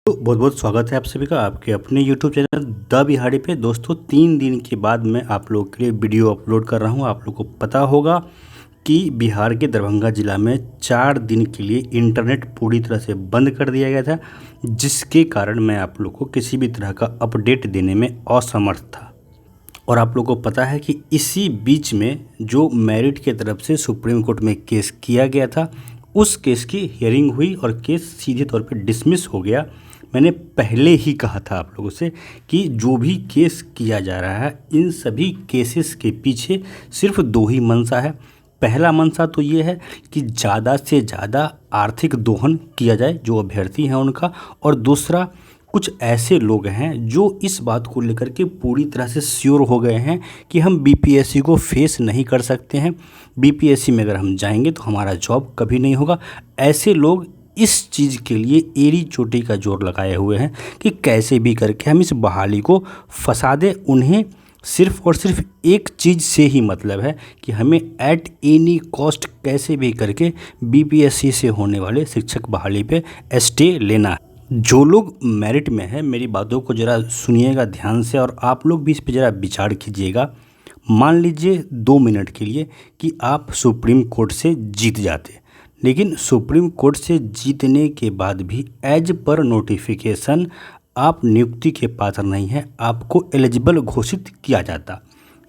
तो बहुत बहुत स्वागत है आप सभी का आपके अपने YouTube चैनल द बिहारी पे। दोस्तों 3 दिन के बाद मैं आप लोगों के लिए वीडियो अपलोड कर रहा हूँ। आप लोग को पता होगा कि बिहार के दरभंगा ज़िला में 4 दिन के लिए इंटरनेट पूरी तरह से बंद कर दिया गया था, जिसके कारण मैं आप लोग को किसी भी तरह का अपडेट देने में असमर्थ था। और आप लोगों को पता है कि इसी बीच में जो मेरिट के तरफ से सुप्रीम कोर्ट में केस किया गया था, उस केस की हियरिंग हुई और केस सीधे तौर पे डिसमिस हो गया। मैंने पहले ही कहा था आप लोगों से कि जो भी केस किया जा रहा है, इन सभी केसेस के पीछे सिर्फ 2 ही मंशा है। पहला मंशा तो ये है कि ज़्यादा से ज़्यादा आर्थिक दोहन किया जाए जो अभ्यर्थी हैं उनका, और दूसरा कुछ ऐसे लोग हैं जो इस बात को लेकर के पूरी तरह से श्योर हो गए हैं कि हम बीपीएससी को फेस नहीं कर सकते हैं, बीपीएससी में अगर हम जाएंगे तो हमारा जॉब कभी नहीं होगा। ऐसे लोग इस चीज़ के लिए एड़ी चोटी का जोर लगाए हुए हैं कि कैसे भी करके हम इस बहाली को फंसा दें। उन्हें सिर्फ और सिर्फ एक चीज़ से ही मतलब है कि हमें एट एनी कॉस्ट कैसे भी करके बीपीएससी से होने वाले शिक्षक बहाली पे स्टे लेना है। जो लोग मेरिट में है, मेरी बातों को ज़रा सुनिएगा ध्यान से और आप लोग भी इस पर ज़रा विचार कीजिएगा। मान लीजिए 2 मिनट के लिए कि आप सुप्रीम कोर्ट से जीत जाते, लेकिन सुप्रीम कोर्ट से जीतने के बाद भी एज पर नोटिफिकेशन आप नियुक्ति के पात्र नहीं हैं, आपको एलिजिबल घोषित किया जाता।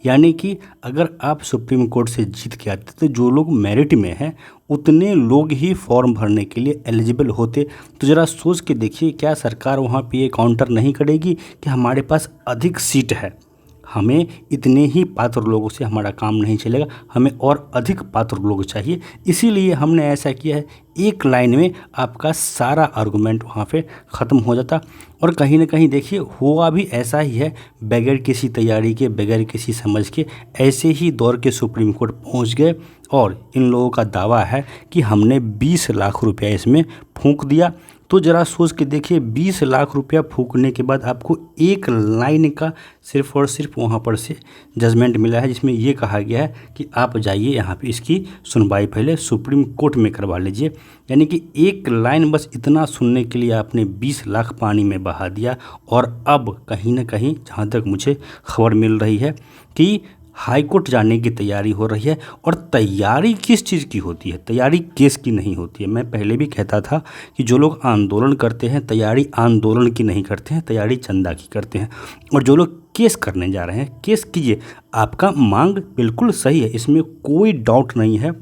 यानी कि अगर आप सुप्रीम कोर्ट से जीत के आते तो जो लोग मेरिट में हैं उतने लोग ही फॉर्म भरने के लिए एलिजिबल होते। तो ज़रा सोच के देखिए, क्या सरकार वहाँ पे ये काउंटर नहीं करेगी कि हमारे पास अधिक सीट है, हमें इतने ही पात्र लोगों से हमारा काम नहीं चलेगा, हमें और अधिक पात्र लोग चाहिए, इसीलिए हमने ऐसा किया है। एक लाइन में आपका सारा आर्गूमेंट वहाँ पे ख़त्म हो जाता। और कहीं ना कहीं देखिए हुआ भी ऐसा ही है, बगैर किसी तैयारी के, बगैर किसी समझ के ऐसे ही दौड़ के सुप्रीम कोर्ट पहुँच गए। और इन लोगों का दावा है कि हमने 20 लाख रुपया इसमें फूंक दिया। तो ज़रा सोच के देखिए, 20 लाख रुपया फूकने के बाद आपको एक लाइन का सिर्फ और सिर्फ वहाँ पर से जजमेंट मिला है, जिसमें ये कहा गया है कि आप जाइए यहाँ पे इसकी सुनवाई पहले सुप्रीम कोर्ट में करवा लीजिए। यानी कि एक लाइन बस इतना सुनने के लिए आपने 20 लाख पानी में बहा दिया। और अब कहीं ना कहीं जहाँ तक मुझे खबर मिल रही है कि हाई कोर्ट जाने की तैयारी हो रही है। और तैयारी किस चीज़ की होती है? तैयारी केस की नहीं होती है। मैं पहले भी कहता था कि जो लोग आंदोलन करते हैं तैयारी आंदोलन की नहीं करते हैं, तैयारी चंदा की करते हैं। और जो लोग केस करने जा रहे हैं, केस कीजिए, आपका मांग बिल्कुल सही है, इसमें कोई डाउट नहीं है।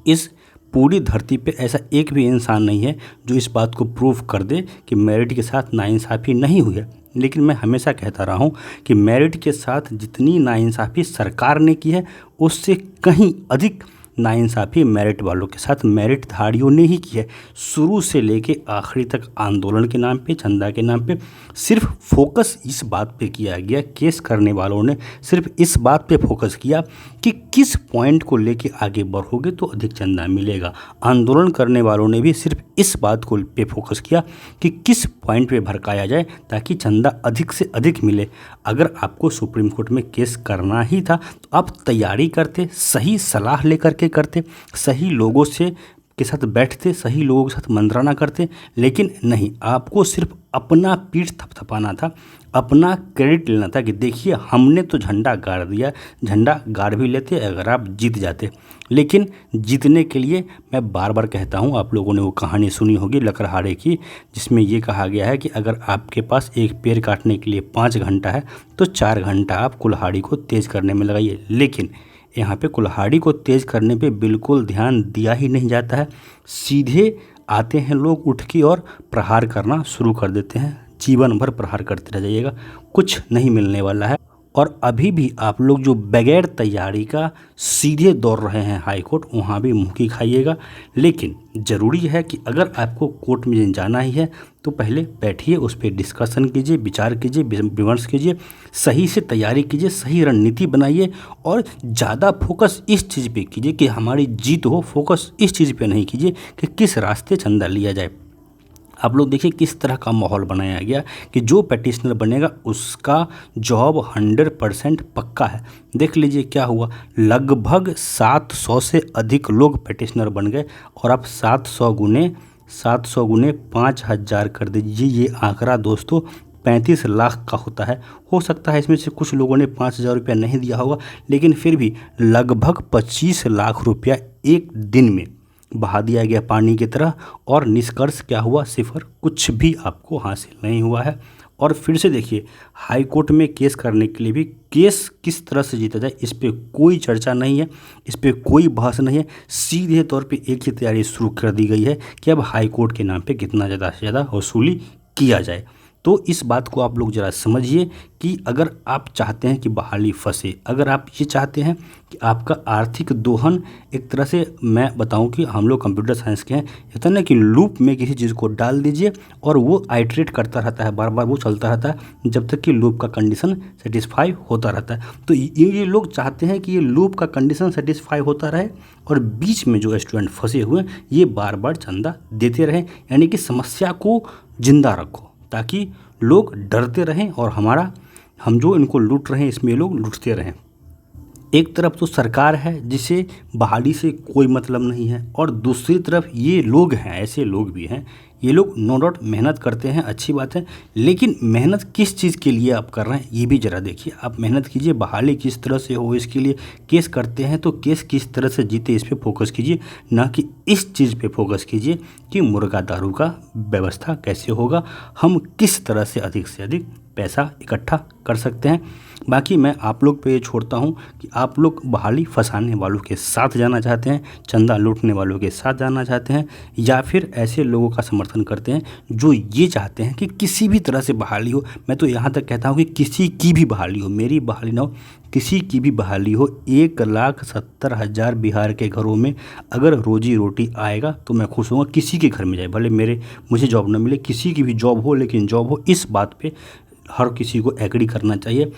इस पूरी धरती पे ऐसा एक भी इंसान नहीं है जो इस बात को प्रूव कर दे कि मेरिट के साथ नाइंसाफ़ी नहीं हुई है। लेकिन मैं हमेशा कहता रहा हूँ कि मेरिट के साथ जितनी नाइंसाफ़ी सरकार ने की है, उससे कहीं अधिक नाइंसाफ़ी मेरिट वालों के साथ मेरिटधारियों ने ही की है। शुरू से लेके आखिरी तक आंदोलन के नाम पे, चंदा के नाम पे सिर्फ फोकस इस बात पे किया गया, केस करने वालों ने सिर्फ इस बात पे फोकस किया कि किस पॉइंट को लेके आगे बढ़ोगे तो अधिक चंदा मिलेगा। आंदोलन करने वालों ने भी सिर्फ इस बात को पे फोकस किया कि किस पॉइंट पे भड़काया जाए ताकि चंदा अधिक से अधिक मिले। अगर आपको सुप्रीम कोर्ट में केस करना ही था तो आप तैयारी करते, सही सलाह लेकर के करते, सही लोगों से के साथ बैठते, सही लोगों के साथ मंत्राना करते। लेकिन नहीं, आपको सिर्फ अपना पीठ थपथपाना था, अपना क्रेडिट लेना था कि देखिए हमने तो झंडा गाड़ दिया, झंडा गाड़ भी लेते अगर आप जीत जाते। लेकिन जीतने के लिए मैं बार बार कहता हूँ, आप लोगों ने वो कहानी सुनी होगी लकड़हारे की, जिसमें ये कहा गया है कि अगर आपके पास एक पेड़ काटने के लिए 5 घंटा है तो 4 घंटा आप कुल्हाड़ी को तेज़ करने में लगाइए। लेकिन यहाँ पे कुल्हाड़ी को तेज़ करने पे बिल्कुल ध्यान दिया ही नहीं जाता है, सीधे आते हैं लोग उठ के और प्रहार करना शुरू कर देते हैं। जीवन भर प्रहार करते रह जाइएगा, कुछ नहीं मिलने वाला है। और अभी भी आप लोग जो बगैर तैयारी का सीधे दौड़ रहे हैं हाई कोर्ट, वहाँ भी मुँह की खाइएगा। लेकिन ज़रूरी है कि अगर आपको कोर्ट में जाना ही है तो पहले बैठिए, उस पर डिस्कशन कीजिए, विचार कीजिए, विमर्श कीजिए, सही से तैयारी कीजिए, सही रणनीति बनाइए और ज़्यादा फोकस इस चीज़ पे कीजिए कि हमारी जीत हो। फोकस इस चीज़ पे नहीं कीजिए कि किस रास्ते चंदा लिया जाए। आप लोग देखिए किस तरह का माहौल बनाया गया कि जो पैटिशनर बनेगा उसका जॉब 100% पक्का है। देख लीजिए क्या हुआ, लगभग 700 से अधिक लोग पैटिशनर बन गए। और आप 700 गुने 700 गुने 5000 कर दीजिए, ये आंकड़ा दोस्तों 35 लाख का होता है। हो सकता है इसमें से कुछ लोगों ने 5000 रुपया नहीं दिया होगा, लेकिन फिर भी लगभग 25 लाख रुपया एक दिन में बहा दिया गया पानी की तरह। और निष्कर्ष क्या हुआ? सिफर, कुछ भी आपको हासिल नहीं हुआ है। और फिर से देखिए, हाई कोर्ट में केस करने के लिए भी केस किस तरह से जीता जाए इस पे कोई चर्चा नहीं है, इस पे कोई बहस नहीं है। सीधे तौर पे एक ही तैयारी शुरू कर दी गई है कि अब हाई कोर्ट के नाम पे कितना ज़्यादा से ज़्यादा वसूली किया जाए। तो इस बात को आप लोग ज़रा समझिए कि अगर आप चाहते हैं कि बहाली फंसे, अगर आप ये चाहते हैं कि आपका आर्थिक दोहन, एक तरह से मैं बताऊं कि हम लोग कंप्यूटर साइंस के हैं, इतना ना कि लूप में किसी चीज़ को डाल दीजिए और वो आइट्रेट करता रहता है, बार बार वो चलता रहता है जब तक कि लूप का कंडीशन सेटिस्फाई होता रहता है। तो ये लोग चाहते हैं कि ये लूप का कंडीशन सेटिस्फाई होता रहे और बीच में जो स्टूडेंट फंसे हुए हैं ये बार बार चंदा देते रहें, यानी कि समस्या को जिंदा रखो ताकि लोग डरते रहें और हम जो इनको लूट रहे हैं इसमें लोग लूटते रहें। एक तरफ तो सरकार है जिसे बहाली से कोई मतलब नहीं है, और दूसरी तरफ ये लोग हैं, ऐसे लोग भी हैं, ये लोग नो डाउट मेहनत करते हैं, अच्छी बात है, लेकिन मेहनत किस चीज़ के लिए आप कर रहे हैं ये भी ज़रा देखिए। आप मेहनत कीजिए, बहाली किस तरह से हो इसके लिए केस करते हैं तो केस किस तरह से जीते इस पे फोकस कीजिए, ना कि इस चीज़ पे फोकस कीजिए कि मुर्गा दारू का व्यवस्था कैसे होगा, हम किस तरह से अधिक पैसा इकट्ठा कर सकते हैं। बाकी मैं आप लोग पे ये छोड़ता हूँ कि आप लोग बहाली फंसाने वालों के साथ जाना चाहते हैं, चंदा लूटने वालों के साथ जाना चाहते हैं, या फिर ऐसे लोगों का समर्थन करते हैं जो ये चाहते हैं कि किसी भी तरह से बहाली हो। मैं तो यहाँ तक कहता हूँ कि किसी की भी बहाली हो, मेरी बहाली ना हो, किसी की भी बहाली हो। 1,70,000 बिहार के घरों में अगर रोजी रोटी आएगा तो मैं खुश होऊंगा। किसी के घर में जाए, भले मुझे जॉब ना मिले, किसी की भी जॉब हो, लेकिन जॉब हो, इस बात पे हर किसी को एग्री करना चाहिए।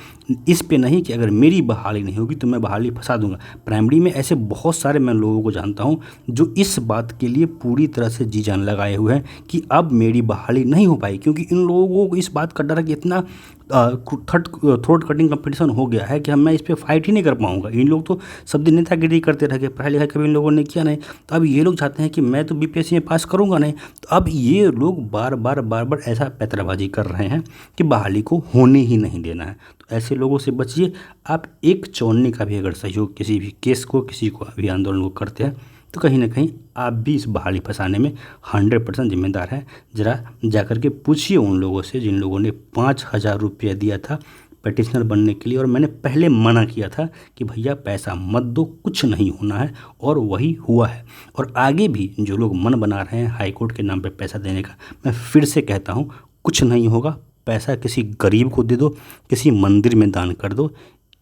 इस पे नहीं कि अगर मेरी बहाली नहीं होगी तो मैं बहाली फंसा दूंगा। प्राइमरी में ऐसे बहुत सारे मैं लोगों को जानता हूं जो इस बात के लिए पूरी तरह से जी जान लगाए हुए हैं कि अब मेरी बहाली नहीं हो पाई, क्योंकि इन लोगों को इस बात का डर है कि इतना थ्रोट कटिंग कंपटीशन हो गया है कि मैं इस पर फाइट ही नहीं कर पाऊंगा। इन लोग तो सब दिन नेतागिरी करते रह गए, पढ़ाई लिखाई कभी इन लोगों ने किया नहीं। तो अब ये लोग चाहते हैं कि मैं तो बीपीएससी में पास करूंगा नहीं। तो अब ये लोग बार बार ऐसा पैतराबाजी कर रहे हैं कि बहाली को होने ही नहीं देना है। तो ऐसे लोगों से बचिए। आप एक चौने का भी अगर सहयोग किसी भी केस को, किसी को भी आंदोलन को करते हैं तो कहीं ना कहीं आप भी इस बहाली फंसाने में 100% जिम्मेदार हैं। ज़रा जाकर के पूछिए उन लोगों से जिन लोगों ने 5,000 रुपया दिया था पटिशनर बनने के लिए, और मैंने पहले मना किया था कि भैया पैसा मत दो, कुछ नहीं होना है, और वही हुआ है। और आगे भी जो लोग मन बना रहे हैं हाई कोर्ट के नाम पे पैसा देने का, मैं फिर से कहता हूँ कुछ नहीं होगा। पैसा किसी गरीब को दे दो, किसी मंदिर में दान कर दो,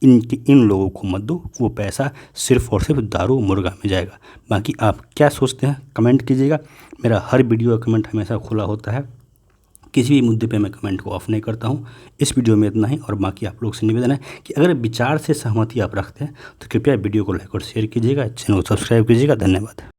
इन लोगों को मत दो। वो पैसा सिर्फ और सिर्फ दारू मुर्गा में जाएगा। बाकी आप क्या सोचते हैं कमेंट कीजिएगा। मेरा हर वीडियो का कमेंट हमेशा खुला होता है, किसी भी मुद्दे पे मैं कमेंट को ऑफ नहीं करता हूँ। इस वीडियो में इतना ही, और बाकी आप लोग से निवेदन है कि अगर विचार से सहमति आप रखते हैं तो कृपया वीडियो को लाइक और शेयर कीजिएगा, चैनल को सब्सक्राइब कीजिएगा। धन्यवाद।